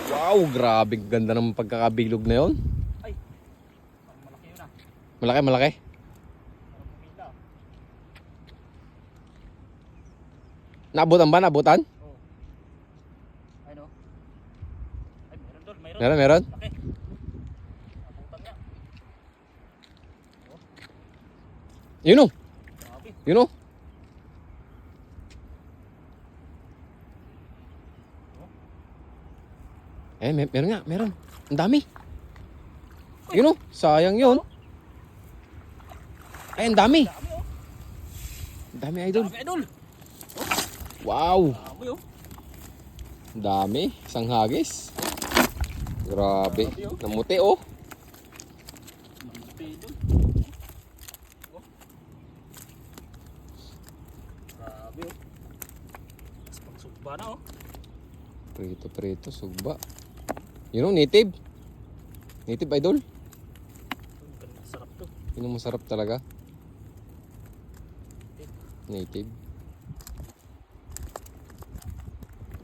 Wow, grabe ganda ng pagkakabilog na yon. Ay, malaki yun ah. Malaki, malaki. Parang pumila. Naabutan ba? Naabutan? Oo. Ay no. Ay, meron doon, meron. Meron, meron. Laki. Abutan niya. Yun o. Grabe. Yun o. Eh, meron nga, meron. Ang dami. Yun o, sayang yun. Ay, ang dami. Dami oh. Ang dami, idol. Dami idol. Wow. Dami oh. Ang dami. Isang hagis. Grabe. Grabe, oh. Namuti oh. Dami idol. Oh. Grabe oh. Mas pagsugba na oh. Prito, prito, sugba. Yun o, native. Native, idol. Ang ganda, sarap to. Yun ang masarap talaga. Native.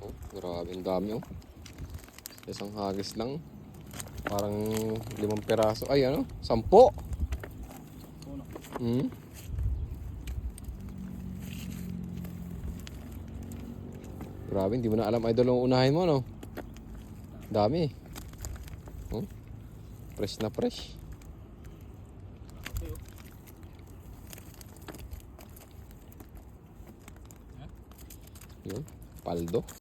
Oh, grabe, ang dami oh. Isang hagis lang. Parang 5 peraso. Ay, ano? 10. Uno. Hmm. Grabe, hindi mo na alam, idol, ang unahin mo, no? Dami. Oh. Fresh na fresh. Grabe oh. Yun, paldo.